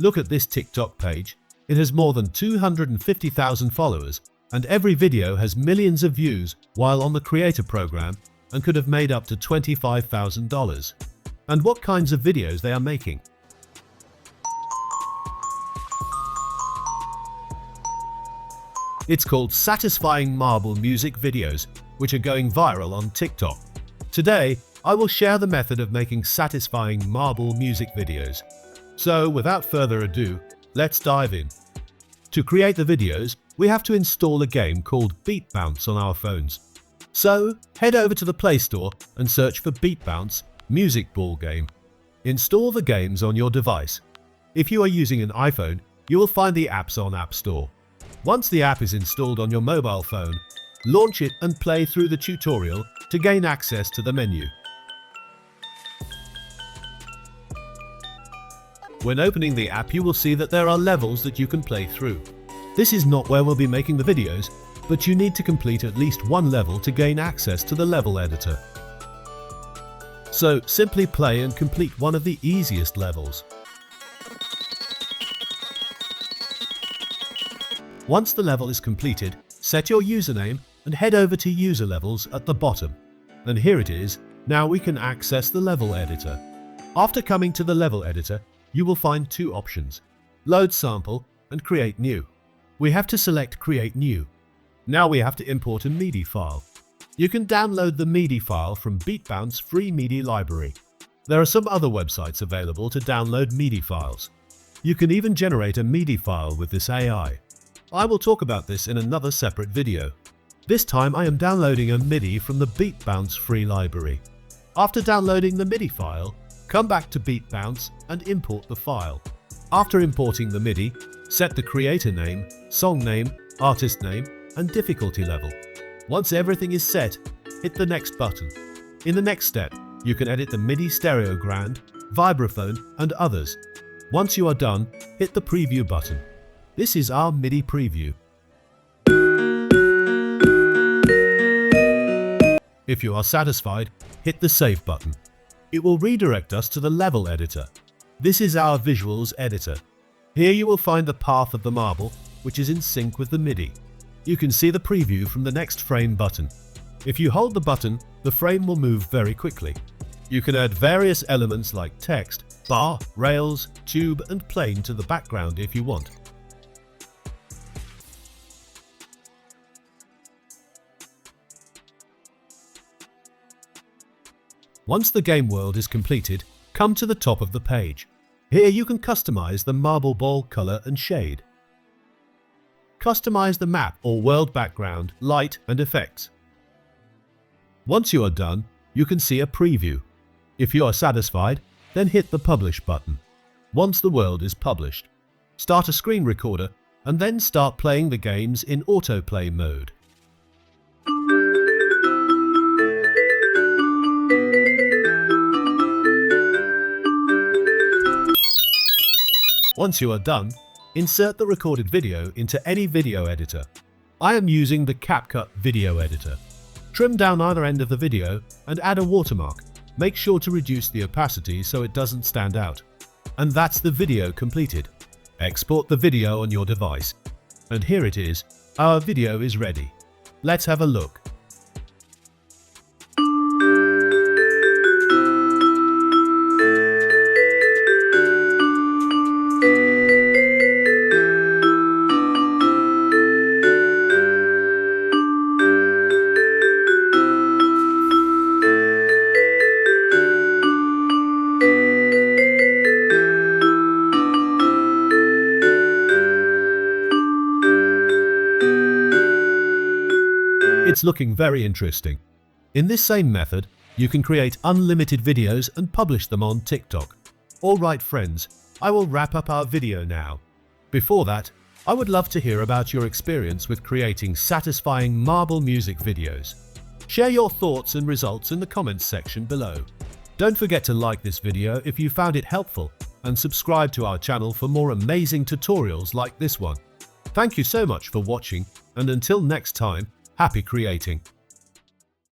Look at this TikTok page. It has more than 250,000 followers, and every video has millions of views while on the creator program and could have made up to $25,000. And what kinds of videos they are making? It's called satisfying marble music videos, which are going viral on TikTok. Today, I will share the method of making satisfying marble music videos. So, without further ado, let's dive in. To create the videos, we have to install a game called BeatBounce on our phones. So, head over to the Play Store and search for BeatBounce Music Ball Game. Install the games on your device. If you are using an iPhone, you will find the apps on App Store. Once the app is installed on your mobile phone, launch it and play through the tutorial to gain access to the menu. When opening the app, you will see that there are levels that you can play through. This is not where we'll be making the videos, but you need to complete at least one level to gain access to the level editor. So simply play and complete one of the easiest levels. Once the level is completed, set your username and head over to user levels at the bottom. And here it is. Now we can access the level editor. After coming to the level editor, you will find two options: Load Sample and Create New. We have to select Create New. Now we have to import a Midi file. You can download the Midi file from BeatBounce free Midi library. There are some other websites available to download Midi files. You can even generate a Midi file with this AI. I will talk about this in another separate video. This time I am downloading a Midi from the BeatBounce free library. After downloading the Midi file, come back to BeatBounce and import the file. After importing the Midi, set the creator name, song name, artist name, and difficulty level. Once everything is set, hit the next button. In the next step, you can edit the Midi stereogram, vibraphone, and others. Once you are done, hit the preview button. This is our Midi preview. If you are satisfied, hit the Save button. It will redirect us to the level editor. This is our visuals editor. Here you will find the path of the marble, which is in sync with the Midi. You can see the preview from the next frame button. If you hold the button, the frame will move very quickly. You can add various elements like text, bar, rails, tube, and plane to the background if you want. Once the game world is completed, come to the top of the page. Here you can customize the marble ball color and shade. Customize the map or world background, light, and effects. Once you are done, you can see a preview. If you are satisfied, then hit the Publish button. Once the world is published, start a screen recorder and then start playing the games in autoplay mode. Once you are done, insert the recorded video into any video editor. I am using the CapCut video editor. Trim down either end of the video and add a watermark. Make sure to reduce the opacity so it doesn't stand out. And that's the video completed. Export the video on your device. And here it is. Our video is ready. Let's have a look. It's looking very interesting. In this same method, you can create unlimited videos and publish them on TikTok. Alright friends, I will wrap up our video now. Before that, I would love to hear about your experience with creating satisfying marble music videos. Share your thoughts and results in the comments section below. Don't forget to like this video if you found it helpful and subscribe to our channel for more amazing tutorials like this one. Thank you so much for watching, and until next time, happy creating!